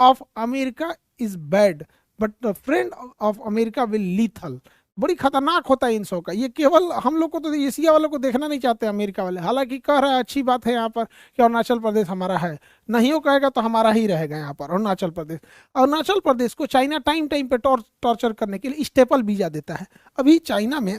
Of America is bad but the friend of America will lethal. बड़ी खतरनाक होता है इन शो का। ये केवल हम लोग को तो एशिया वालों को देखना नहीं चाहते अमेरिका वाले, हालांकि कह रहा है अच्छी बात है यहाँ पर कि अरुणाचल प्रदेश हमारा है, नहीं हो कहेगा तो हमारा ही रहेगा यहाँ पर अरुणाचल प्रदेश। अरुणाचल प्रदेश को चाइना टाइम टाइम पे टॉर्चर करने के लिए स्टेपल वीजा देता है। अभी चाइना में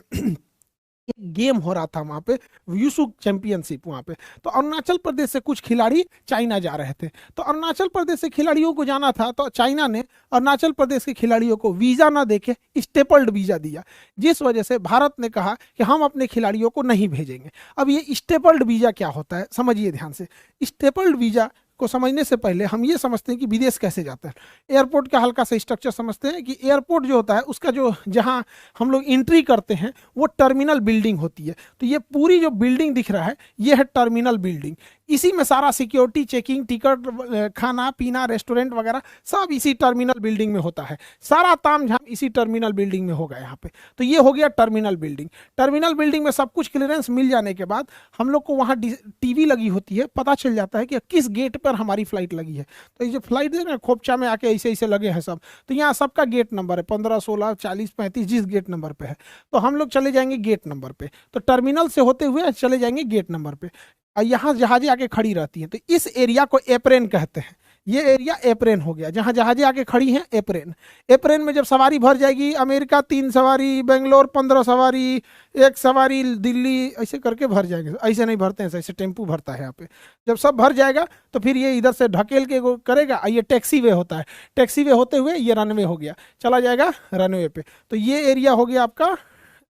एक गेम हो रहा था वहां पे, यूसु चैंपियनशिप वहां पे, तो अरुणाचल प्रदेश से कुछ खिलाड़ी चाइना जा रहे थे। तो अरुणाचल प्रदेश से खिलाड़ियों को जाना था, तो चाइना ने अरुणाचल प्रदेश के खिलाड़ियों को वीजा ना देके स्टेपल्ड वीजा दिया, जिस वजह से भारत ने कहा कि हम अपने खिलाड़ियों को नहीं भेजेंगे। अब ये स्टेपल्ड वीजा क्या होता है समझिए ध्यान से। स्टेपल्ड वीजा को समझने से पहले हम ये समझते हैं कि विदेश कैसे जाता है। एयरपोर्ट का हल्का सा स्ट्रक्चर समझते हैं कि एयरपोर्ट जो होता है उसका जो जहां हम लोग एंट्री करते हैं वो टर्मिनल बिल्डिंग होती है। तो ये पूरी जो बिल्डिंग दिख रहा है ये है टर्मिनल बिल्डिंग। इसी में सारा सिक्योरिटी चेकिंग, टिकट, खाना पीना, रेस्टोरेंट वगैरह सब इसी टर्मिनल बिल्डिंग में होता है। सारा तामझाम इसी टर्मिनल बिल्डिंग में होगा यहाँ पे। तो ये हो गया टर्मिनल बिल्डिंग। टर्मिनल बिल्डिंग में सब कुछ क्लियरेंस मिल जाने के बाद हम लोग को वहाँ टीवी लगी होती है, पता चल जाता है कि किस गेट पर हमारी फ्लाइट लगी है। तो ये जो फ्लाइट है ना खोपचा में आके ऐसे ऐसे लगे हैं सब, तो यहाँ सबका गेट नंबर है 15, 16, 40, 35 जिस गेट नंबर पे है। तो हम लोग चले जाएंगे गेट नंबर पे। तो टर्मिनल से होते हुए चले जाएंगे गेट नंबर पे। यहाँ जहाजें आके खड़ी रहती हैं, तो इस एरिया को एप्रेन कहते हैं। ये एरिया एप्रेन हो गया, जहाँ जहाजें आके खड़ी हैं एप्रेन। एप्रेन में जब सवारी भर जाएगी, अमेरिका 3 सवारी, बेंगलोर 15 सवारी, 1 सवारी दिल्ली, ऐसे करके भर जाएंगे। ऐसे नहीं भरते हैं, ऐसे टेम्पू भरता है यहाँ पे। जब सब भर जाएगा तो फिर ये इधर से ढकेल के करेगा, ये टैक्सी वे होता है। टैक्सी वे होते हुए ये रनवे हो गया, चला जाएगा रनवे पे। तो ये एरिया हो गया आपका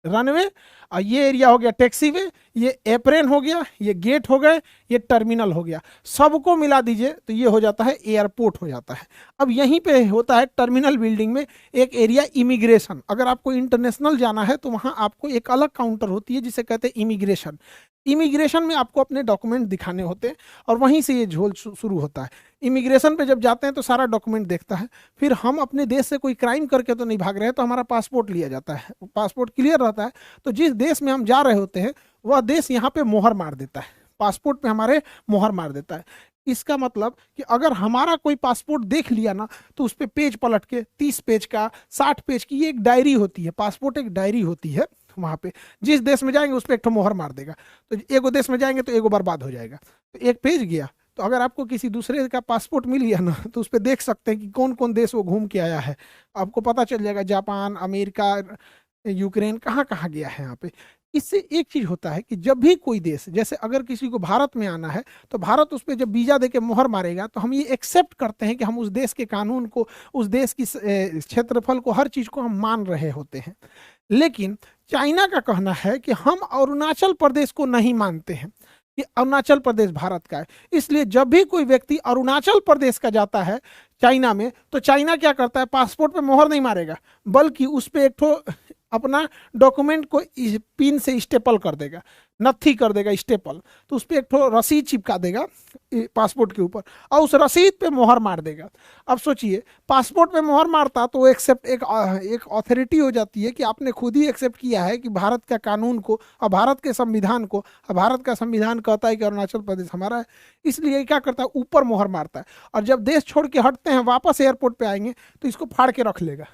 रनवे, और ये एरिया हो गया टैक्सी वे, ये एप्रेन हो गया, ये गेट हो गए, ये टर्मिनल हो गया। सबको मिला दीजिए तो ये हो जाता है एयरपोर्ट हो जाता है। अब यहीं पे होता है टर्मिनल बिल्डिंग में एक एरिया इमिग्रेशन। अगर आपको इंटरनेशनल जाना है तो वहाँ आपको एक अलग काउंटर होती है जिसे कहते हैं इमिग्रेशन। इमिग्रेशन में आपको अपने डॉक्यूमेंट दिखाने होते हैं और वहीं से ये झोल शुरू होता है। इमिग्रेशन पे जब जाते हैं तो सारा डॉक्यूमेंट देखता है। फिर हम अपने देश से कोई क्राइम करके तो नहीं भाग रहे हैं, तो हमारा पासपोर्ट लिया जाता है, पासपोर्ट क्लियर रहता है। तो जिस देश में हम जा रहे होते हैं वह देश यहाँ पे मोहर मार देता है, पासपोर्ट पे हमारे मोहर मार देता है। इसका मतलब कि अगर हमारा कोई पासपोर्ट देख लिया ना तो उस पर पेज पलट के 30 पेज का, 60 पेज की ये एक डायरी होती है, पासपोर्ट एक डायरी होती है। वहां पे जिस देश में जाएंगे उस पर एक ठो मोहर मार देगा। तो एगो देश में जाएंगे तो एगो बर्बाद हो जाएगा, तो एक पेज गया। तो अगर आपको किसी दूसरे का पासपोर्ट मिल गया ना तो उस पर देख सकते हैं कि कौन कौन देश वो घूम के आया है। आपको पता चल जाएगा जापान, अमेरिका, यूक्रेन कहाँ कहाँ गया है यहाँ पे। इससे एक चीज होता है कि जब भी कोई देश, जैसे अगर किसी को भारत में आना है तो भारत उस पर जब वीजा देके मोहर मारेगा तो हम ये एक्सेप्ट करते हैं कि हम उस देश के कानून को, उस देश की क्षेत्रफल को, हर चीज को हम मान रहे होते हैं। लेकिन चाइना का कहना है कि हम अरुणाचल प्रदेश को नहीं मानते हैं कि अरुणाचल प्रदेश भारत का है। इसलिए जब भी कोई व्यक्ति अरुणाचल प्रदेश का जाता है चाइना में, तो चाइना क्या करता है, पासपोर्ट पे मोहर नहीं मारेगा, बल्कि उस पर एक ठो अपना डॉक्यूमेंट को पिन से स्टेपल कर देगा, नत्थी कर देगा स्टेपल। तो उस पर एक ठो रसीद चिपका देगा पासपोर्ट के ऊपर और उस रसीद पे मोहर मार देगा। अब सोचिए, पासपोर्ट पे मोहर मारता तो एक्सेप्ट एक ऑथोरिटी हो जाती है कि आपने खुद ही एक्सेप्ट किया है कि भारत का कानून को और भारत के संविधान को, और भारत का संविधान कहता है कि अरुणाचल प्रदेश हमारा है। इसलिए क्या करता है, ऊपर मोहर मारता है। और जब देश छोड़ के हटते हैं, वापस एयरपोर्ट पे आएंगे तो इसको फाड़ के रख लेगा।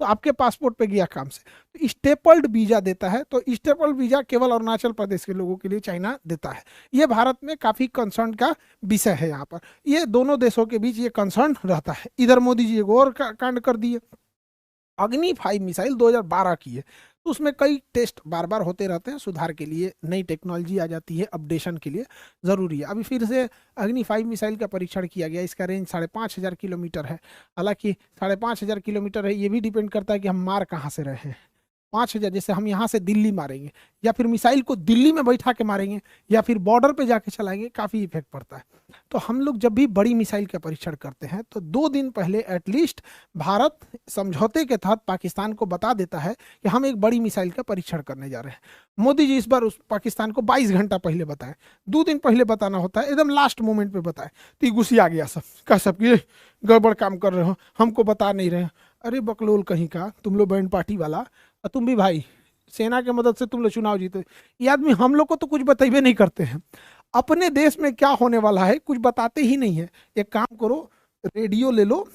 तो आपके पासपोर्ट पे गया काम से। तो स्टेपल्ड वीजा देता है। तो स्टेपल्ड वीजा केवल अरुणाचल प्रदेश के लोगों के लिए चाइना देता है। ये भारत में काफी कंसर्न का विषय है। यहाँ पर ये दोनों देशों के बीच ये कंसर्न रहता है। इधर मोदी जी एक और कांड कर दिए, अग्नि 5 मिसाइल 2012 की है। तो उसमें कई टेस्ट बार बार होते रहते हैं, सुधार के लिए नई टेक्नोलॉजी आ जाती है, अपडेशन के लिए ज़रूरी है। अभी फिर से अग्नि 5 मिसाइल का परीक्षण किया गया। इसका रेंज 5,500 किलोमीटर है। हालांकि 5,500 किलोमीटर है, ये भी डिपेंड करता है कि हम मार कहाँ से रहे हैं। 5,000 जैसे हम यहाँ से दिल्ली मारेंगे या फिर मिसाइल को दिल्ली में बैठा के मारेंगे या फिर बॉर्डर पे जाके चलाएंगे, काफ़ी इफेक्ट पड़ता है। तो हम लोग जब भी बड़ी मिसाइल का परीक्षण करते हैं तो 2 दिन पहले एटलीस्ट भारत समझौते के तहत पाकिस्तान को बता देता है कि हम एक बड़ी मिसाइल का परीक्षण करने जा रहे हैं। मोदी जी इस बार उस पाकिस्तान को 22 घंटा पहले बताए। 2 दिन पहले बताना होता है, एकदम लास्ट मोमेंट पे बताए तो गुस्सी आ गया सब का, सब ये गड़बड़ काम कर रहे हो, हमको बता नहीं रहे। अरे बकलोल कहीं का, तुम लोग बैंड पार्टी वाला, तुम भी भाई सेना के मदद से तुम लोग चुनाव जीते। ये आदमी हम लोग को तो कुछ बताइए नहीं करते हैं, अपने देश में क्या होने वाला है कुछ बताते ही नहीं है। एक काम करो, रेडियो ले लो,